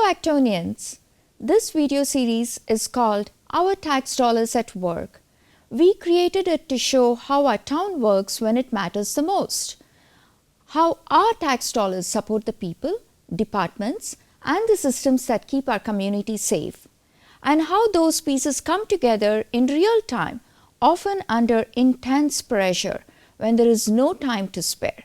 Actonians, this video series is called Our Tax Dollars at Work. We created it to show how our town works when it matters the most, how our tax dollars support the people, departments, and the systems that keep our community safe, and how those pieces come together in real time, often under intense pressure when there is no time to spare.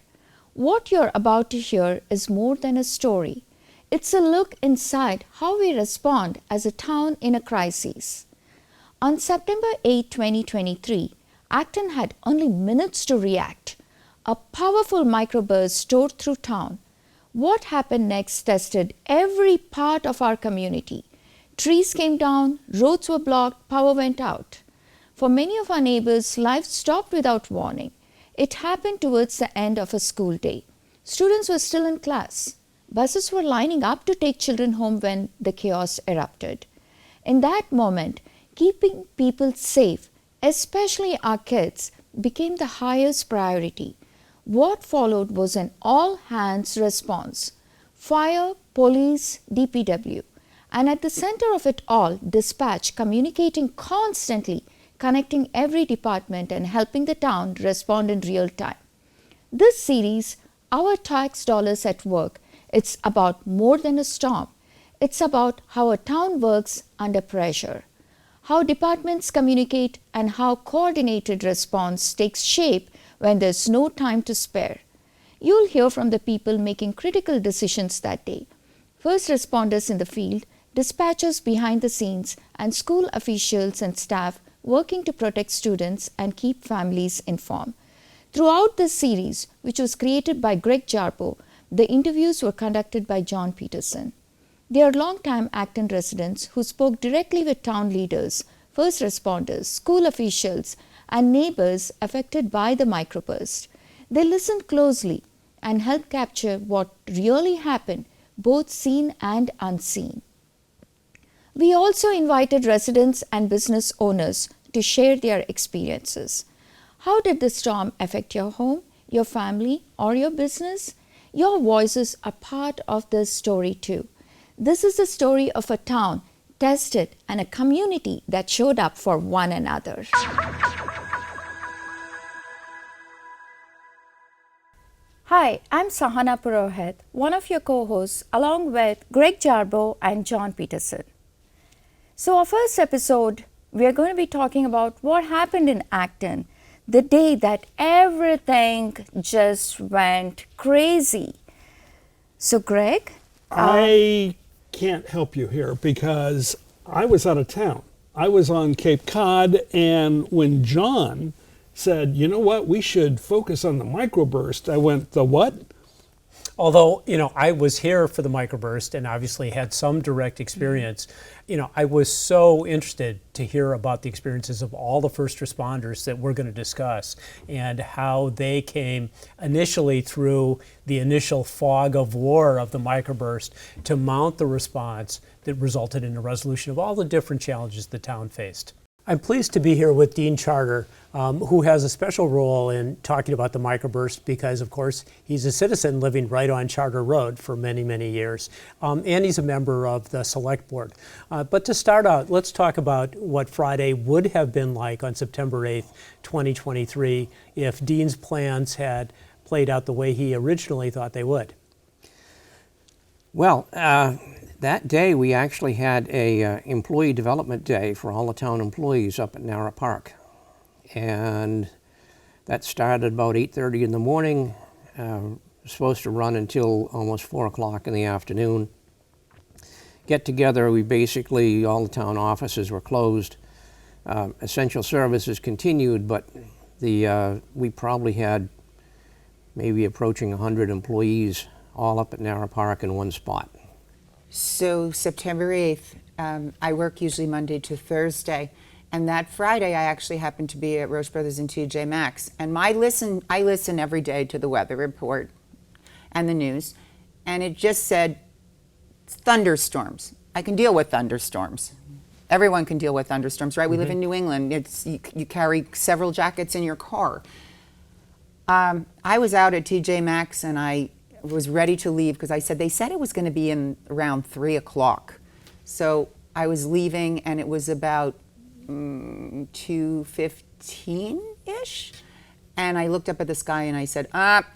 What you're about to hear is more than a story. It's a look inside how we respond as a town in a crisis. On September 8, 2023, Acton had only minutes to react. A powerful microburst tore through town. What happened next tested every part of our community. Trees came down, roads were blocked, power went out. For many of our neighbors, life stopped without warning. It happened towards the end of a school day. Students were still in class. Buses were lining up to take children home when the chaos erupted. In that moment, keeping people safe, especially our kids, became the highest priority. What followed was an all-hands response: fire, police, DPW, and at the center of it all, dispatch communicating constantly, connecting every department and helping the town respond in real time. This series, Our Tax Dollars at Work, it's about more than a storm. It's about how a town works under pressure, how departments communicate, and how coordinated response takes shape when there's no time to spare. You'll hear from the people making critical decisions that day: first responders in the field, dispatchers behind the scenes, and school officials and staff working to protect students and keep families informed. Throughout this series, which was created by Jarboe, the interviews were conducted by John Petersen. They are longtime Acton residents who spoke directly with town leaders, first responders, school officials, and neighbors affected by the microburst. They listened closely and helped capture what really happened, both seen and unseen. We also invited residents and business owners to share their experiences. How did the storm affect your home, your family, or your business? Your voices are part of this story too. This is the story of a town tested and a community that showed up for one another. Hi, I'm Sahana Purohit, one of your co-hosts, along with Jarboe and John Petersen. So our first episode, we are going to be talking about what happened in Acton the day that everything just went crazy. So Greg? I can't help you here because I was out of town. I was on Cape Cod, and when John said, you know what, we should focus on the microburst, I went, the what? Although, I was here for the microburst and obviously had some direct experience, I was so interested to hear about the experiences of all the first responders that we're going to discuss and how they came initially through the initial fog of war of the microburst to mount the response that resulted in a resolution of all the different challenges the town faced. I'm pleased to be here with Dean Charter, who has a special role in talking about the microburst because, of course, he's a citizen living right on Charter Road for many, many years, and he's a member of the Select Board. But to start out, let's talk about what Friday would have been like on September 8th, 2023, if Dean's plans had played out the way he originally thought they would. Well, that day we actually had a employee development day for all the town employees up at Narra Park, and that started about 8:30 in the morning, supposed to run until almost 4 o'clock in the afternoon. Get together, we basically, all the town offices were closed. Essential services continued, but we probably had maybe approaching 100 employees all up at Narra Park in one spot. So September 8th, I work usually Monday to Thursday, and that Friday I actually happened to be at Roche Brothers and TJ Maxx, and I listen every day to the weather report and the news, and it just said thunderstorms. I can deal with thunderstorms. Everyone can deal with thunderstorms, right? We live in New England. You carry several jackets in your car. I was out at TJ Maxx, and I was ready to leave because I said, they said it was going to be in around 3 o'clock. So I was leaving and it was about 2:15-ish. And I looked up at the sky and I said,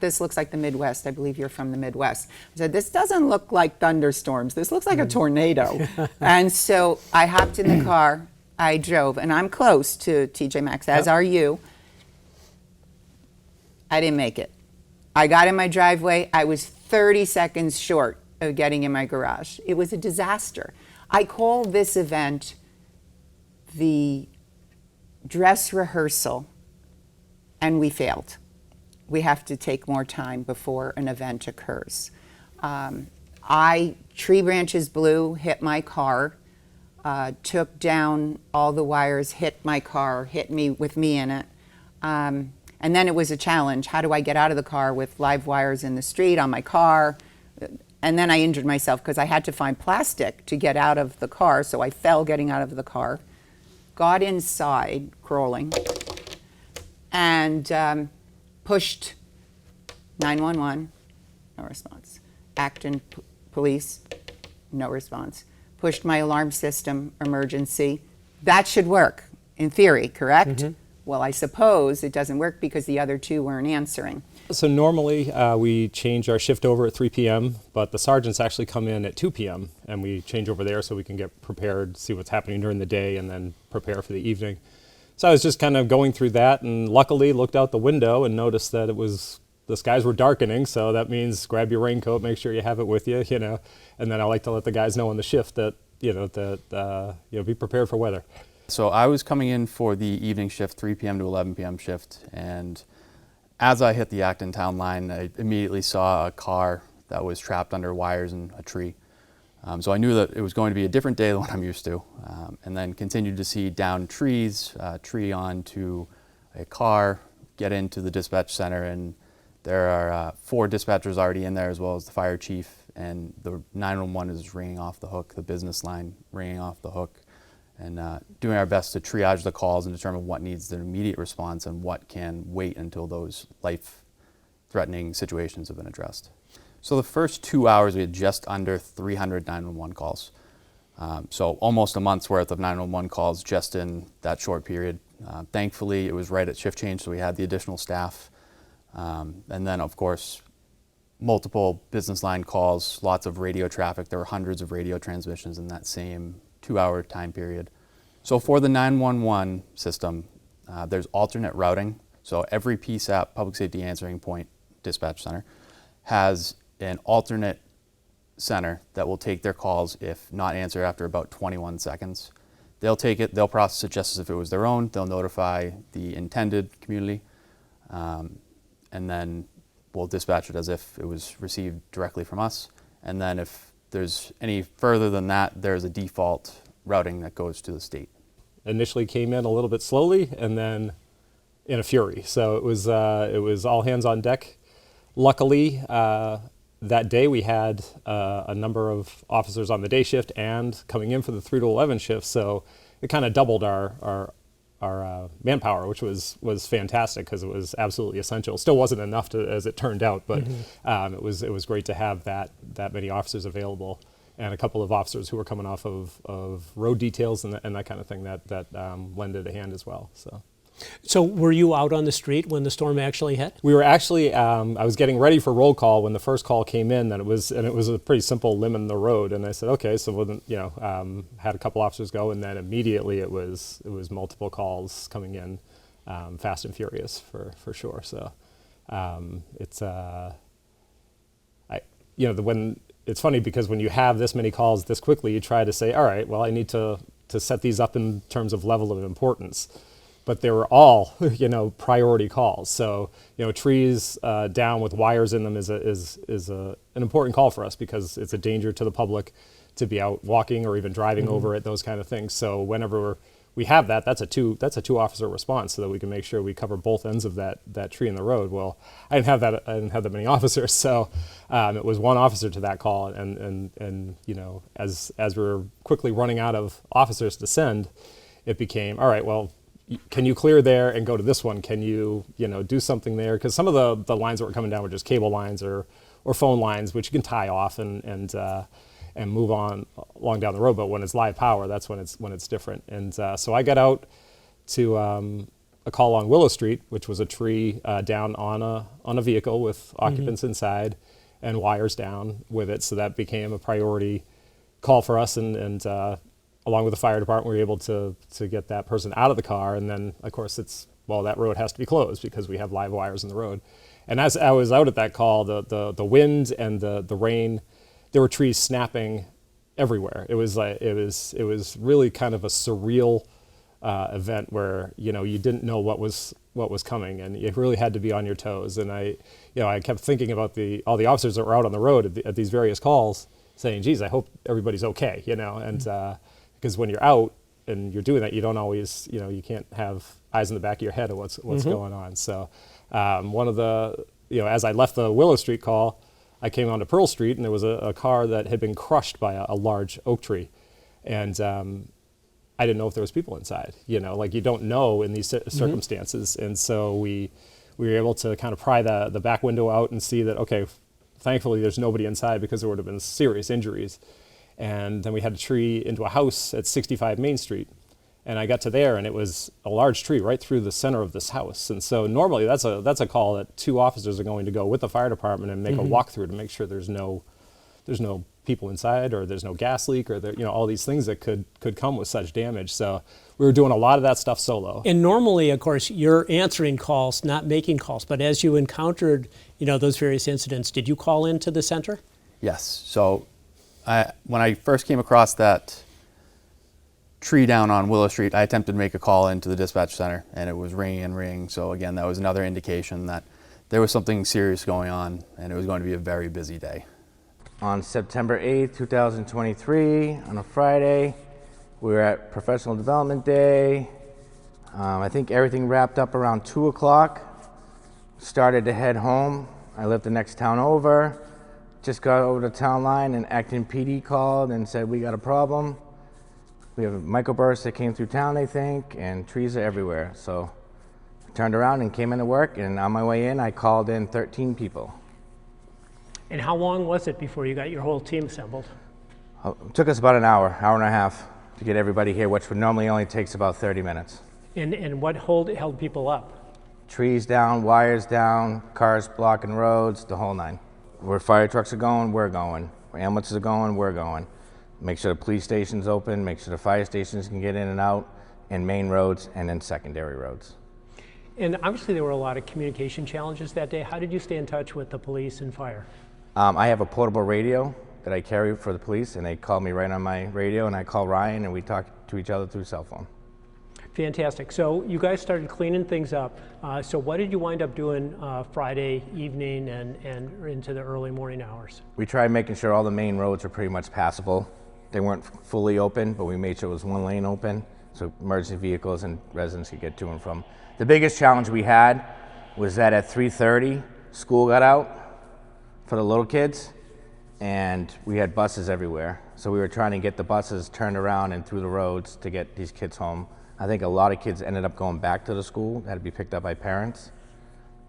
this looks like the Midwest. I believe you're from the Midwest. I said, this doesn't look like thunderstorms. This looks like a tornado. And so I hopped in the car, I drove, and I'm close to TJ Maxx, as are you. I didn't make it. I got in my driveway. I was 30 seconds short of getting in my garage. It was a disaster. I call this event the dress rehearsal, and we failed. We have to take more time before an event occurs. Tree branches blew, hit my car, took down all the wires, hit my car, hit me with me in it. And then it was a challenge. How do I get out of the car with live wires in the street on my car? And then I injured myself because I had to find plastic to get out of the car, so I fell getting out of the car. Got inside, crawling, and pushed 911, no response. Acton Police, no response. Pushed my alarm system, emergency. That should work, in theory, correct? Mm-hmm. Well, I suppose it doesn't work because the other two weren't answering. So normally we change our shift over at 3 p.m., but the sergeants actually come in at 2 p.m. and we change over there so we can get prepared, see what's happening during the day, and then prepare for the evening. So I was just kind of going through that, and luckily looked out the window and noticed that the skies were darkening, so that means grab your raincoat, make sure you have it with you, and then I like to let the guys know on the shift that, be prepared for weather. So I was coming in for the evening shift, 3 p.m. to 11 p.m. shift, and as I hit the Acton town line, I immediately saw a car that was trapped under wires in a tree. So I knew that it was going to be a different day than what I'm used to, and then continued to see down trees, tree onto a car, get into the dispatch center, and there are 4 dispatchers already in there as well as the fire chief, and the 911 is ringing off the hook, the business line ringing off the hook, and doing our best to triage the calls and determine what needs an immediate response and what can wait until those life-threatening situations have been addressed. So the first 2 hours we had just under 300 911 calls. So almost a month's worth of 911 calls just in that short period. Thankfully, it was right at shift change, so we had the additional staff. And then, of course, multiple business line calls, lots of radio traffic. There were hundreds of radio transmissions in that same 2-hour time period. So for the 911 system, there's alternate routing. So every PSAP, Public Safety Answering Point Dispatch Center, has an alternate center that will take their calls if not answered after about 21 seconds. They'll take it, they'll process it just as if it was their own, they'll notify the intended community, and then we'll dispatch it as if it was received directly from us. And then if there's any further than that, there's a default routing that goes to the state. Initially came in a little bit slowly and then in a fury. So it was all hands on deck. Luckily, that day we had a number of officers on the day shift and coming in for the 3 to 11 shift, so it kind of doubled our manpower, which was fantastic because it was absolutely essential. Still wasn't enough as it turned out, but it was great to have that many officers available, and a couple of officers who were coming off of road details and that kind of thing that lended a hand as well. So were you out on the street when the storm actually hit? We were actually, I was getting ready for roll call when the first call came in, and it was a pretty simple limb in the road. And I said, okay, so had a couple officers go, and then immediately it was multiple calls coming in, fast and furious for sure. So it's it's funny because when you have this many calls this quickly, you try to say, all right, well, I need to set these up in terms of level of importance. But they were all, priority calls. So, trees down with wires in them is an important call for us because it's a danger to the public to be out walking or even driving over it, those kind of things. So whenever we have that's a two officer response, so that we can make sure we cover both ends of that tree in the road. Well, I didn't have that many officers, so it was one officer to that call, and as we were quickly running out of officers to send, it became, all right, well, can you clear there and go to this one? Can you, do something there? Because some of the lines that were coming down were just cable lines or phone lines, which you can tie off and move on along down the road. But when it's live power, that's when it's different. And so I got out to a call on Willow Street, which was a tree down on a vehicle with occupants inside and wires down with it. So that became a priority call for us, and along with the fire department, we were able to get that person out of the car. And then, of course, that road has to be closed because we have live wires in the road. And as I was out at that call, the wind and the rain, there were trees snapping everywhere. It was really kind of a surreal event where you didn't know what was coming, and you really had to be on your toes. And I kept thinking about all the officers that were out on the road at these various calls, saying, "Geez, I hope everybody's okay," and because when you're out and you're doing that, you don't always, you can't have eyes in the back of your head of what's going on. So one of the, as I left the Willow Street call, I came onto Pearl Street, and there was a car that had been crushed by a large oak tree, and I didn't know if there was people inside. Like you don't know in these circumstances, and so we were able to kind of pry the back window out and see that, okay, thankfully there's nobody inside because there would have been serious injuries. And then we had a tree into a house at 65 Main Street. And I got to there, and it was a large tree right through the center of this house. And so normally that's a call that 2 officers are going to go with the fire department and make a walkthrough to make sure there's no people inside, or there's no gas leak, or all these things that could come with such damage. So we were doing a lot of that stuff solo. And normally, of course, you're answering calls, not making calls. But as you encountered, those various incidents, did you call into the center? Yes. So when I first came across that tree down on Willow Street, I attempted to make a call into the dispatch center, and it was ringing and ringing. So again, that was another indication that there was something serious going on, and it was going to be a very busy day. On September 8th, 2023, on a Friday, we were at Professional Development Day. I think everything wrapped up around 2 o'clock. Started to head home. I lived the next town over. Just got over the town line, and Acton PD called and said, "We got a problem. We have a microburst that came through town, they think, and trees are everywhere." So I turned around and came into work, and on my way in, I called in 13 people. And how long was it before you got your whole team assembled? It took us about an hour and a half to get everybody here, which would normally only takes about 30 minutes. And what held people up? Trees down, wires down, cars blocking roads, the whole nine. Where fire trucks are going, we're going. Where ambulances are going, we're going. Make sure the police station's open, make sure the fire stations can get in and out, and main roads and then secondary roads. And obviously there were a lot of communication challenges that day. How did you stay in touch with the police and fire? I have a portable radio that I carry for the police, and they call me right on my radio, and I call Ryan, and we talk to each other through cell phone. Fantastic. So you guys started cleaning things up. So what did you wind up doing Friday evening and into the early morning hours? We tried making sure all the main roads were pretty much passable. They weren't fully open, but we made sure it was one lane open so emergency vehicles and residents could get to and from. The biggest challenge we had was that at 3:30, school got out for the little kids, and we had buses everywhere. So we were trying to get the buses turned around and through the roads to get these kids home. I think a lot of kids ended up going back to the school, had to be picked up by parents,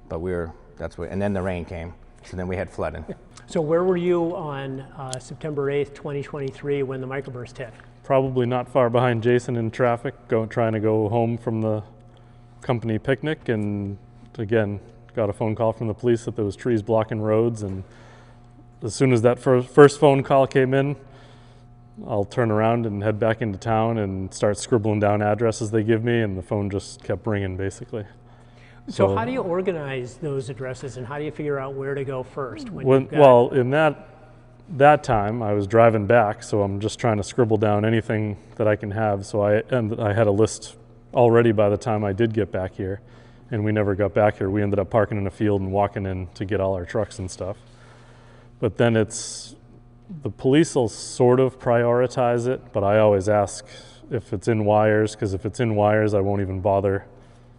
but and then the rain came, so then we had flooding. So where were you on September 8th, 2023 when the microburst hit? Probably not far behind Jason in traffic, trying to go home from the company picnic, and again, got a phone call from the police that there was trees blocking roads, and as soon as that first phone call came in, I'll turn around and head back into town and start scribbling down addresses they give me, and the phone just kept ringing basically. So how do you organize those addresses, and how do you figure out where to go first? Well, in that time, I was driving back, so I'm just trying to scribble down anything that I can have. So I had a list already by the time I did get back here, and we never got back here. We ended up parking in a field and walking in to get all our trucks and stuff. But then the police will sort of prioritize it, but I always ask if it's in wires, because if it's in wires, I won't even bother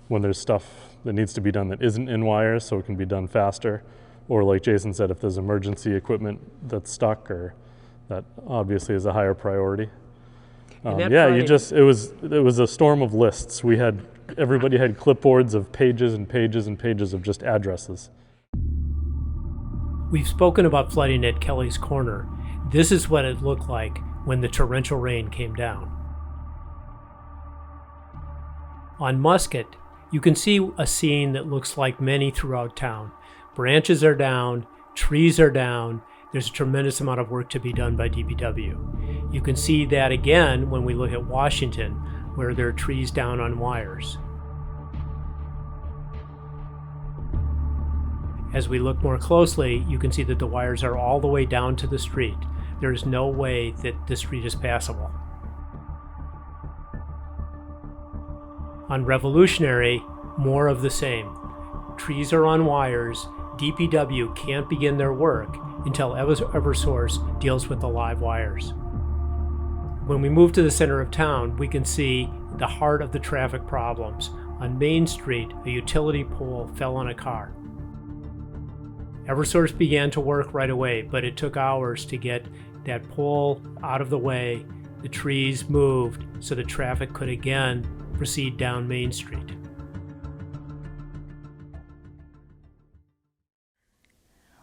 when there's stuff that needs to be done that isn't in wires, so it can be done faster. Or like Jason said, if there's emergency equipment that's stuck, or that obviously is a higher priority. It was a storm of lists. Everybody had clipboards of pages and pages and pages of just addresses. We've spoken about flooding at Kelly's Corner. This is what it looked like when the torrential rain came down. On Musket, you can see a scene that looks like many throughout town. Branches are down, trees are down, there's a tremendous amount of work to be done by DPW. You can see that again when we look at Washington, where there are trees down on wires. As we look more closely, you can see that the wires are all the way down to the street. There is no way that the street is passable. On Revolutionary, more of the same. Trees are on wires. DPW can't begin their work until Eversource deals with the live wires. When we move to the center of town, we can see the heart of the traffic problems. On Main Street, a utility pole fell on a car. Eversource began to work right away, but it took hours to get that pole out of the way, the trees moved, so the traffic could again proceed down Main Street.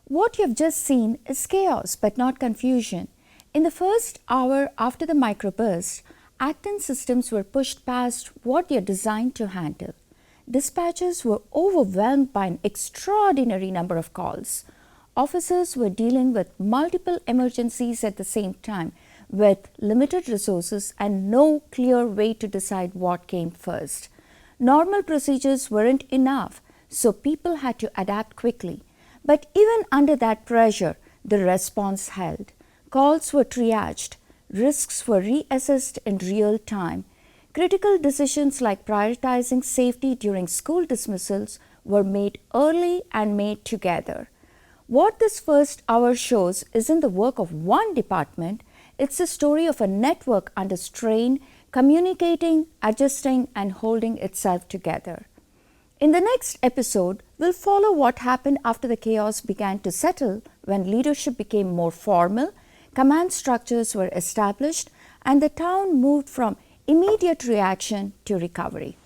What you've just seen is chaos but not confusion. In the first hour after the microburst, Acton systems were pushed past what they're designed to handle. Dispatchers were overwhelmed by an extraordinary number of calls. Officers were dealing with multiple emergencies at the same time, with limited resources and no clear way to decide what came first. Normal procedures weren't enough, so people had to adapt quickly. But even under that pressure, the response held. Calls were triaged, risks were reassessed in real time. Critical decisions like prioritizing safety during school dismissals were made early and made together. What this first hour shows isn't the work of one department, it's the story of a network under strain, communicating, adjusting, and holding itself together. In the next episode, we'll follow what happened after the chaos began to settle when leadership became more formal, command structures were established, and the town moved from immediate reaction to recovery.